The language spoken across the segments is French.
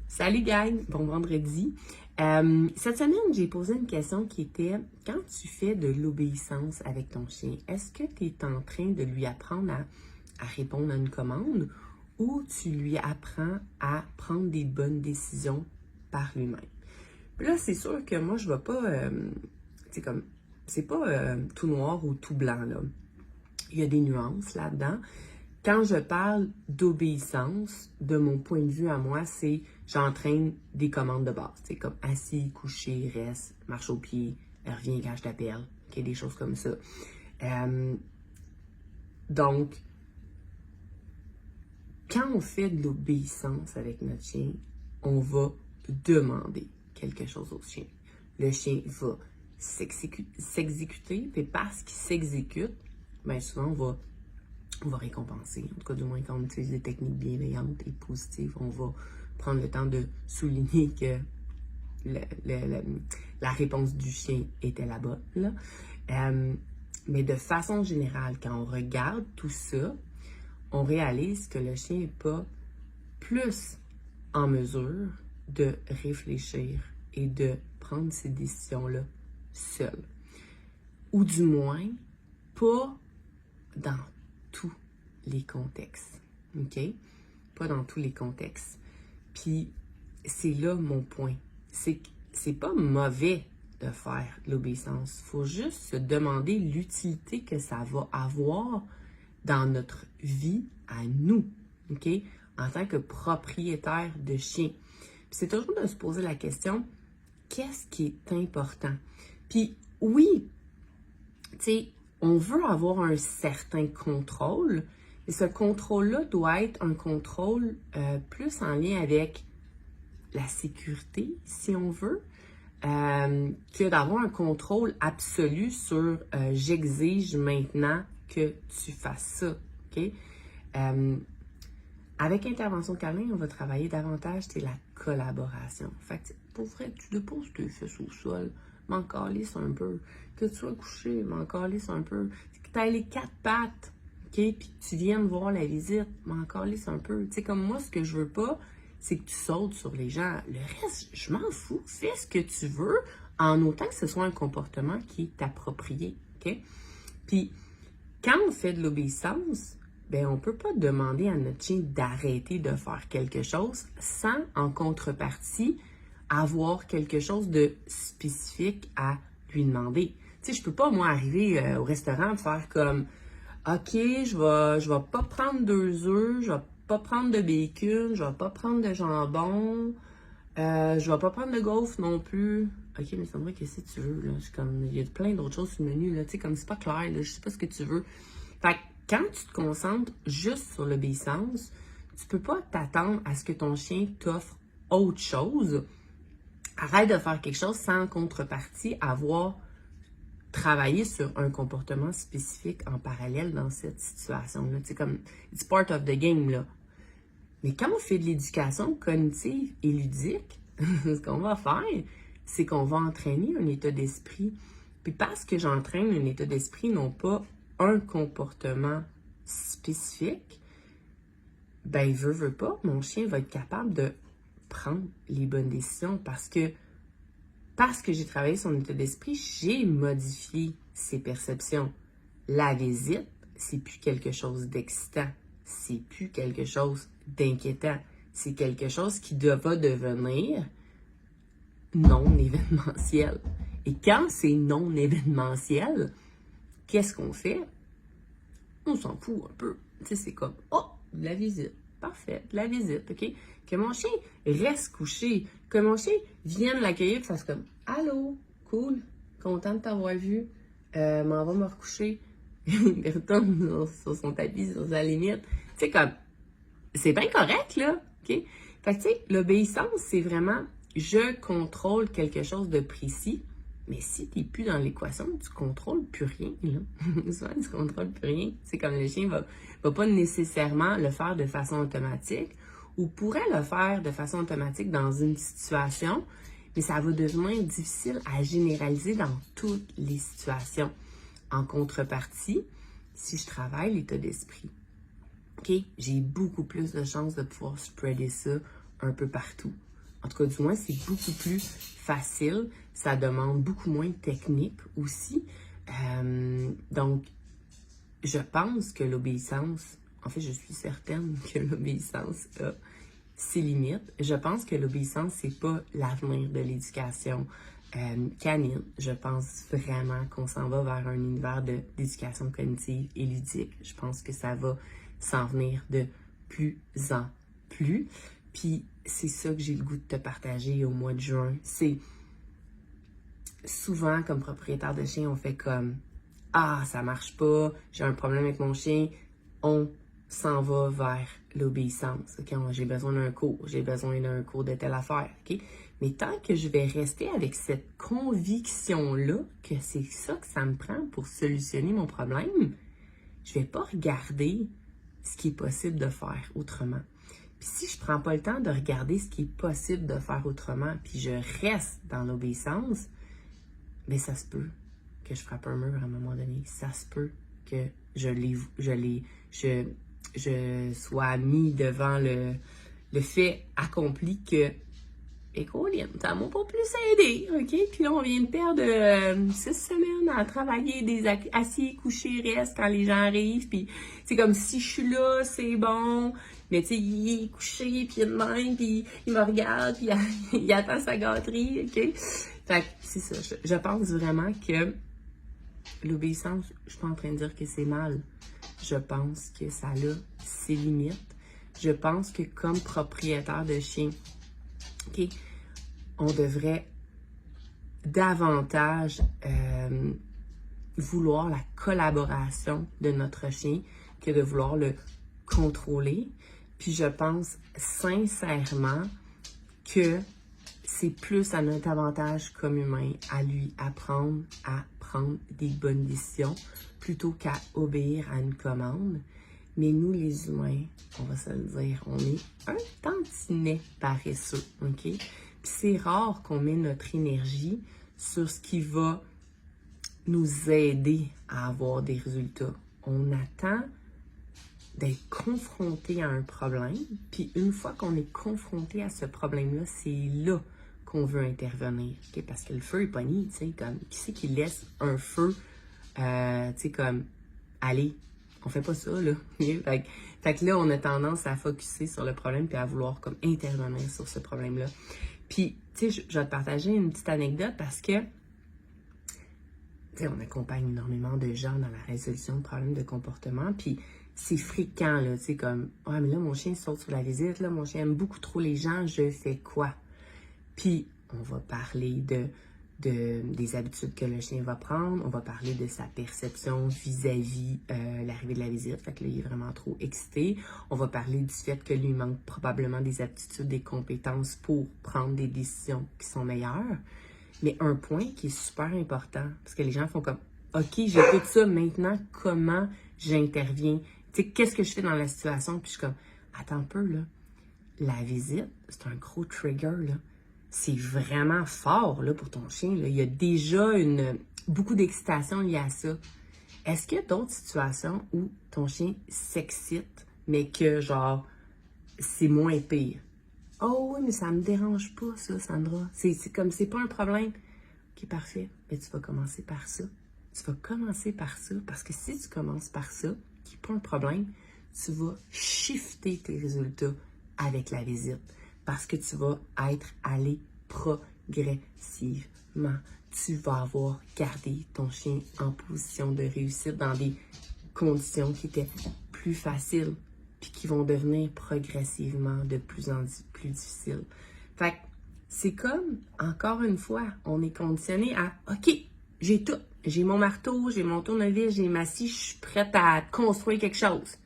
Salut gang, bon vendredi. Cette semaine, j'ai posé une question qui était, quand tu fais de l'obéissance avec ton chien, est-ce que tu es en train de lui apprendre à répondre à une commande ou tu lui apprends à prendre des bonnes décisions par lui-même? Puis là, c'est sûr que moi, je ne vais pas, c'est pas tout noir ou tout blanc, là. Il y a des nuances là-dedans. Quand je parle d'obéissance, de mon point de vue à moi, c'est j'entraîne des commandes de base. C'est comme assis, couché, reste, marche au pied, reviens quand je t'appelle, okay, des choses comme ça. Donc, quand on fait de l'obéissance avec notre chien, on va demander quelque chose au chien. Le chien va s'exécuter, puis parce qu'il s'exécute, bien souvent on va récompenser. En tout cas, du moins, quand on utilise des techniques bienveillantes et positives, on va prendre le temps de souligner que la réponse du chien était la bonne. Là. Mais de façon générale, quand on regarde tout ça, on réalise que le chien n'est pas plus en mesure de réfléchir et de prendre ces décisions-là seul. Ou du moins, pas dans tous les contextes, OK? Pas dans tous les contextes. Puis, c'est là mon point. C'est pas mauvais de faire l'obéissance. Il faut juste se demander l'utilité que ça va avoir dans notre vie à nous, OK? En tant que propriétaire de chien. Puis c'est toujours de se poser la question, qu'est-ce qui est important? Puis, oui, tu sais, on veut avoir un certain contrôle, et ce contrôle-là doit être un contrôle plus en lien avec la sécurité, si on veut, que d'avoir un contrôle absolu sur j'exige maintenant que tu fasses ça. OK? Avec Intervention Canin, on va travailler davantage, c'est la collaboration. Fait que, pour vrai, tu déposes tes fesses au sol, m'en calisse un peu. Que tu sois couché, m'en calisse un peu. Que tu aies les 4 pattes, OK? Puis que tu viennes voir la visite, m'en calisse un peu. Tu sais, comme moi, ce que je veux pas, c'est que tu sautes sur les gens. Le reste, je m'en fous. Fais ce que tu veux, en autant que ce soit un comportement qui est approprié, OK? Puis, quand on fait de l'obéissance, ben on ne peut pas demander à notre chien d'arrêter de faire quelque chose sans, en contrepartie, avoir quelque chose de spécifique à lui demander. Tu sais, je peux pas, moi, arriver au restaurant et faire comme « OK, je vais pas prendre 2 œufs, je vais pas prendre de bacon, je vais pas prendre de jambon, je vais pas prendre de gaufre non plus. » OK, mais c'est vrai que si tu veux, là, il y a plein d'autres choses sur le menu, là, tu sais, comme c'est pas clair, là, je sais pas ce que tu veux. Fait que quand tu te concentres juste sur l'obéissance, tu peux pas t'attendre à ce que ton chien t'offre autre chose. Arrête de faire quelque chose sans contrepartie, avoir travaillé sur un comportement spécifique en parallèle dans cette situation-là. C'est comme, it's part of the game, là. Mais quand on fait de l'éducation cognitive et ludique, ce qu'on va faire, c'est qu'on va entraîner un état d'esprit. Puis parce que j'entraîne un état d'esprit, non pas un comportement spécifique, ben, veut pas, mon chien va être capable de prendre les bonnes décisions parce que j'ai travaillé son état d'esprit, j'ai modifié ses perceptions. La visite, c'est plus quelque chose d'excitant, c'est plus quelque chose d'inquiétant, c'est quelque chose qui va devenir non événementiel. Et quand c'est non événementiel, qu'est-ce qu'on fait? On s'en fout un peu. Tu sais, c'est comme, oh, de la visite. Parfait, de la visite, OK? Que mon chien reste couché, que mon chien vienne l'accueillir et fasse comme, allô, cool, content de t'avoir vu, m'en va me recoucher. Il retourne sur son tapis, sur sa limite. Tu sais, comme, c'est bien correct, là, OK? Fait que, tu sais, l'obéissance, c'est vraiment, je contrôle quelque chose de précis. Mais si tu n'es plus dans l'équation, tu ne contrôles plus rien. Là. Souvent, tu ne contrôles plus rien. C'est comme le chien ne va pas nécessairement le faire de façon automatique ou pourrait le faire de façon automatique dans une situation, mais ça va devenir difficile à généraliser dans toutes les situations. En contrepartie, si je travaille l'état d'esprit, OK, j'ai beaucoup plus de chances de pouvoir spreader ça un peu partout. En tout cas, du moins, c'est beaucoup plus facile. Ça demande beaucoup moins de technique aussi. Donc, je pense que l'obéissance, en fait, je suis certaine que l'obéissance a ses limites. Je pense que l'obéissance, c'est pas l'avenir de l'éducation canine. Je pense vraiment qu'on s'en va vers un univers d'éducation cognitive et ludique. Je pense que ça va s'en venir de plus en plus. Puis c'est ça que j'ai le goût de te partager au mois de juin. C'est souvent, comme propriétaire de chien, on fait comme « Ah, ça marche pas, j'ai un problème avec mon chien. » On s'en va vers l'obéissance. Okay? J'ai besoin d'un cours, j'ai besoin d'un cours de telle affaire. Okay? Mais tant que je vais rester avec cette conviction-là, que c'est ça que ça me prend pour solutionner mon problème, je vais pas regarder ce qui est possible de faire autrement. Puis si je prends pas le temps de regarder ce qui est possible de faire autrement, puis je reste dans l'obéissance, bien ça se peut que je frappe un mur à un moment donné. Ça se peut que je sois mis devant le fait accompli que écoute, ça m'a pas plus aidé, OK? Puis là, on vient de perdre 6 semaines à travailler des assis, couchés, restes quand les gens arrivent. Puis c'est comme si je suis là, c'est bon. Mais tu sais, il est couché, puis il est de même, puis il me regarde, puis il attend sa gâterie, OK? Fait que c'est ça. Je pense vraiment que l'obéissance, je suis pas en train de dire que c'est mal. Je pense que ça a ses limites. Je pense que comme propriétaire de chien, OK, on devrait davantage vouloir la collaboration de notre chien que de vouloir le contrôler. Puis je pense sincèrement que c'est plus à notre avantage comme humain à lui apprendre à prendre des bonnes décisions plutôt qu'à obéir à une commande. Mais nous, les humains, on va se le dire, on est un tantinet paresseux, OK? Puis c'est rare qu'on met notre énergie sur ce qui va nous aider à avoir des résultats. On attend d'être confronté à un problème, puis une fois qu'on est confronté à ce problème-là, c'est là qu'on veut intervenir, OK? Parce que le feu est pogné, tu sais, comme, qui c'est qui laisse un feu, tu sais, comme, allez, on fait pas ça, là. Fait que là, on a tendance à focusser sur le problème puis à vouloir comme intervenir sur ce problème-là. Puis, tu sais, je vais te partager une petite anecdote parce que, tu sais, on accompagne énormément de gens dans la résolution de problèmes de comportement, puis c'est fréquent, là, tu sais, comme, « Ouais, mais là, mon chien saute sur la visite, là, mon chien aime beaucoup trop les gens, je fais quoi? » Puis, on va parler des habitudes que le chien va prendre. On va parler de sa perception vis-à-vis l'arrivée de la visite. Fait que là, il est vraiment trop excité. On va parler du fait que lui manque probablement des aptitudes, des compétences pour prendre des décisions qui sont meilleures. Mais un point qui est super important, parce que les gens font comme « OK, j'écoute ça, maintenant, comment j'interviens? Tu sais, qu'est-ce que je fais dans la situation? » Puis je suis comme « Attends un peu, là. La visite, c'est un gros trigger, là. C'est vraiment fort là, pour ton chien. Là. Il y a déjà beaucoup d'excitation liée à ça. Est-ce qu'il y a d'autres situations où ton chien s'excite, mais que genre, c'est moins pire? Oh oui, mais ça me dérange pas, ça, Sandra. C'est comme, c'est pas un problème. Ok, parfait. Mais tu vas commencer par ça. Tu vas commencer par ça, parce que si tu commences par ça, qui n'est pas un problème, tu vas shifter tes résultats avec la visite. Parce que tu vas être allé progressivement. Tu vas avoir gardé ton chien en position de réussite dans des conditions qui étaient plus faciles puis qui vont devenir progressivement de plus en plus difficiles. Fait que c'est comme, encore une fois, on est conditionné à « OK, j'ai tout. J'ai mon marteau, j'ai mon tournevis, j'ai ma scie, je suis prête à construire quelque chose. »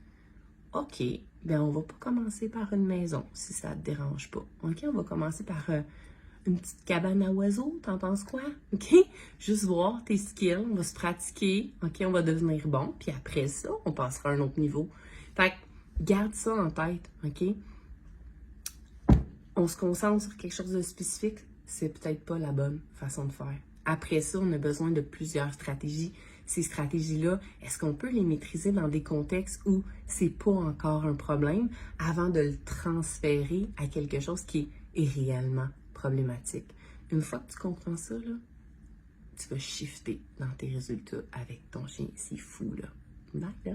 OK. Ben, on va pas commencer par une maison, si ça te dérange pas. OK, on va commencer par une petite cabane à oiseaux, t'en penses quoi? OK? Juste voir tes skills, on va se pratiquer, OK, on va devenir bon, puis après ça, on passera à un autre niveau. Fait que, garde ça en tête, OK? On se concentre sur quelque chose de spécifique, c'est peut-être pas la bonne façon de faire. Après ça, on a besoin de plusieurs stratégies. ces stratégies-là, est-ce qu'on peut les maîtriser dans des contextes où c'est pas encore un problème avant de le transférer à quelque chose qui est réellement problématique? Une fois que tu comprends ça, là, tu vas shifter dans tes résultats avec ton chien. C'est fou, là. Bye, là.